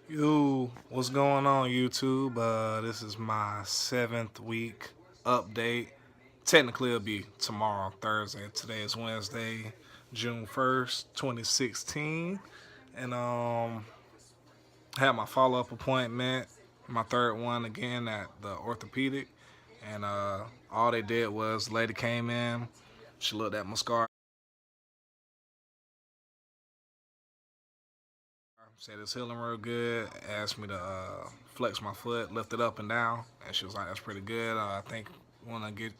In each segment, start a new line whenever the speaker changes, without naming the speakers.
Yo, what's going on, YouTube? This is my 7th week update. Technically, it'll be tomorrow, Thursday. Today is Wednesday, June 1st, 2016. And had my follow up appointment, my third one again at the orthopedic. And all they did was, lady came in, she looked at my scar, said it's healing real good, asked me to flex my foot, lift it up and down, and she was like, "That's pretty good. I think want to get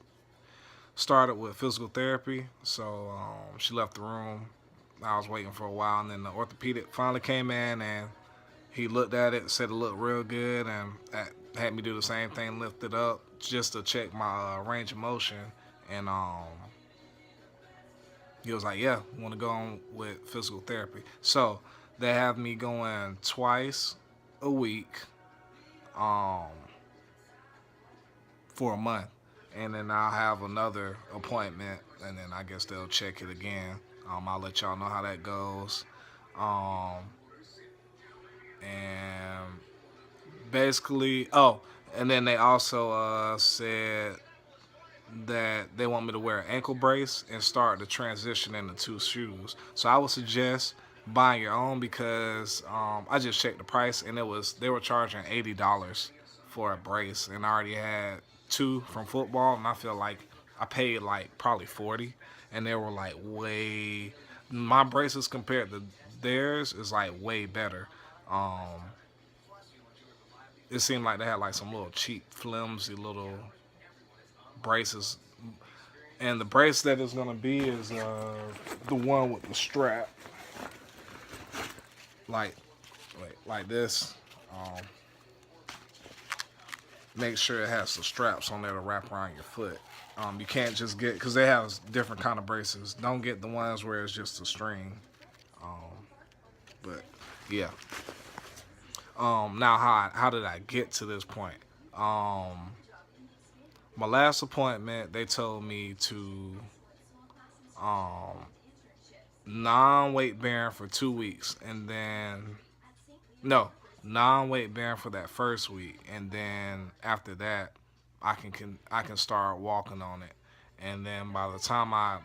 started with physical therapy." So she left the room. I was waiting for a while, and then the orthopedic finally came in, and he looked at it, said it looked real good, and had me do the same thing, lift it up, just to check my range of motion. And he was like, "Yeah, want to go on with physical therapy." So they have me going twice a week um, for a month, and then I'll have another appointment, and then I guess they'll check it again. I'll let y'all know how that goes. Um, and basically, and then they also said that they want me to wear an ankle brace and start the transition into two shoes. So I would suggest buying your own because I just checked the price and they were charging $80 for a brace, and I already had two from football, and I feel like I paid like probably 40, and they were like way. My braces compared to theirs is like way better. Um, it seemed like they had like some little cheap, flimsy little braces, and the brace that is gonna be is the one with the strap, like like this. Um, make sure it has the straps on there to wrap around your foot. You can't just get because they have different kind of braces. Don't get the ones where it's just a string. Um, but yeah. Now how did I get to this point? Um, my last appointment, they told me to um, non-weight bearing for 2 weeks, and then no, non-weight bearing for that first week, and then after that, I can start walking on it, and then by the time I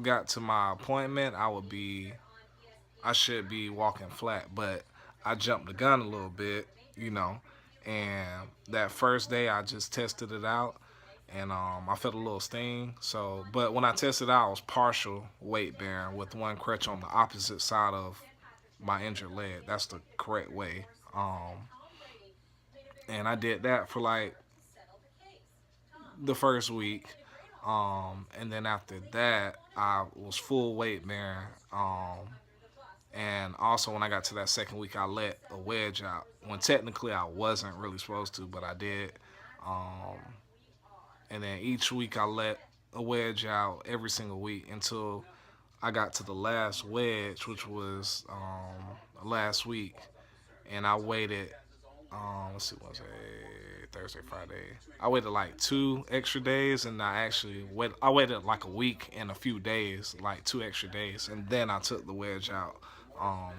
got to my appointment, I should be walking flat, but I jumped the gun a little bit, you know, and that first day I just tested it out, and I felt a little sting. So, but when I tested it out, I was partial weight bearing with one crutch on the opposite side of my injured leg. That's the correct way. Um, and I did that for like the first week. And then after that, I was full weight bearing. And also, when I got to that second week, I let a wedge out. When technically I wasn't really supposed to, but I did. Um, and then each week I let a wedge out every single week until I got to the last wedge, which was last week. And I waited. Let's see, Wednesday, Thursday, Friday. I waited like 2 extra days, and I waited like a week and a few days, like 2 extra days, and then I took the wedge out. Um,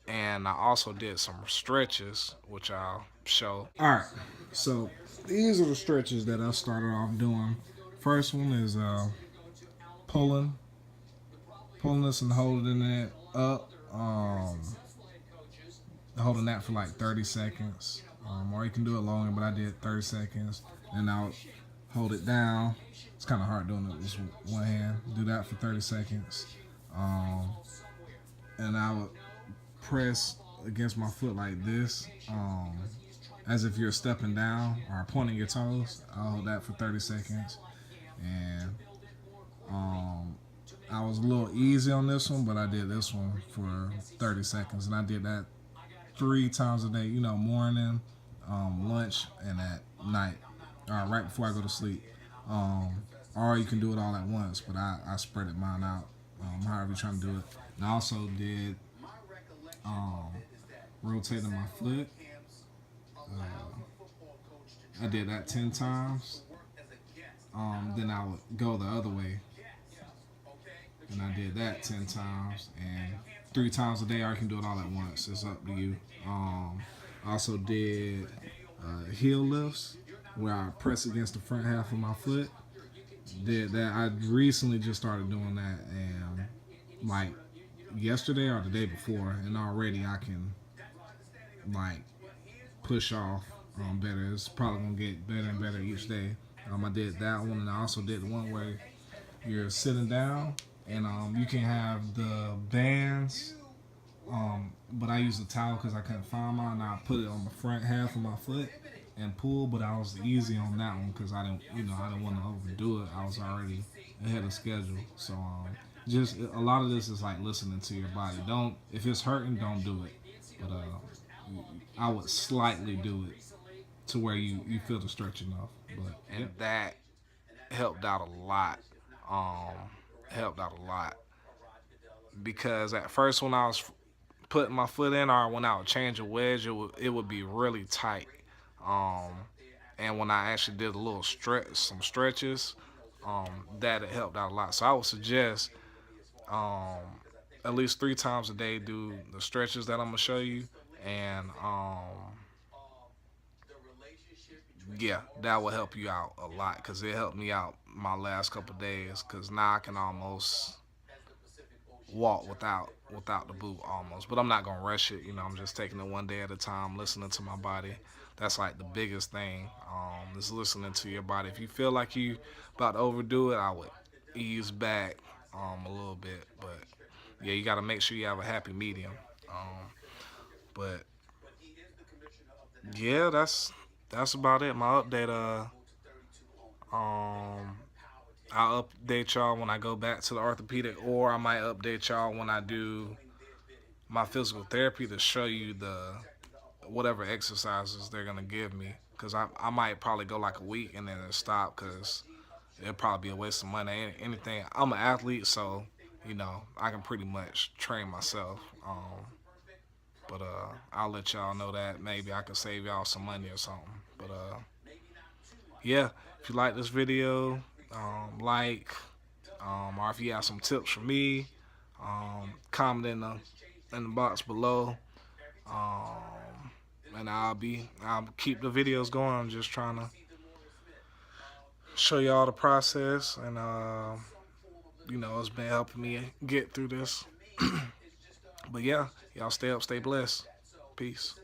and I also did some stretches, which I'll show. All right, so these are the stretches that I started off doing. First one is pulling, pulling this and holding it up. Holding that for like 30 seconds. Or you can do it longer, but I did 30 seconds. Then I'll hold it down. It's kind of hard doing it with just one hand. Do that for 30 seconds. Um, and I would press against my foot like this, as if you're stepping down or pointing your toes. I'll hold that for 30 seconds. And um, I was a little easy on this one, but I did this one for 30 seconds. And I did that 3 times a day, morning, lunch, and at night, right before I go to sleep. Or you can do it all at once, but I spread it mine out, however you're trying to do it. And I also did um, rotating my foot. I did that 10 times. Then I would go the other way, and I did that 10 times. And 3 times a day, or you can do it all at once. It's up to you. I also did heel lifts where I press against the front half of my foot. Did that. I recently just started doing that, and like yesterday or the day before, and already I can like push off better. It's probably gonna get better and better each day. I did that one, and I also did the one where you're sitting down, and you can have the bands. But I used a towel because I couldn't find mine. And I put it on the front half of my foot and pull, but I was easy on that one because I didn't want to overdo it. I was already ahead of schedule. So just a lot of this is like listening to your body. Don't If it's hurting, don't do it. But I would slightly do it to where you feel the stretch enough. But and that helped out a lot. Um, Helped out a lot because at first when I was putting my foot in, or when I would change a wedge, it would be really tight. Um, and when I actually did a little stretch, some stretches, that it helped out a lot. So I would suggest um, at least 3 times a day do the stretches that I'm gonna show you, and yeah, that will help you out a lot because it helped me out my last couple of days. Because now I can almost walk without the boot almost. But I'm not gonna rush it. I'm just taking it one day at a time, listening to my body. That's like the biggest thing. Is listening to your body. If you feel like you about to overdo it, I would ease back a little bit. But yeah, you got to make sure you have a happy medium. But yeah, that's about it. My update. Um, I'll update y'all when I go back to the orthopedic, or I might update y'all when I do my physical therapy to show you the whatever exercises they're gonna give me. Cause I might probably go like a week and then stop, cause it'll probably be a waste of money. Anything. I'm an athlete, so I can pretty much train myself. But I'll let y'all know that maybe I can save y'all some money or something. But yeah, if you like this video, like, or if you have some tips for me, comment in the box below. And I'll keep the videos going. I'm just trying to show y'all the process, and it's been helping me get through this. But yeah, y'all stay up, stay blessed. Peace.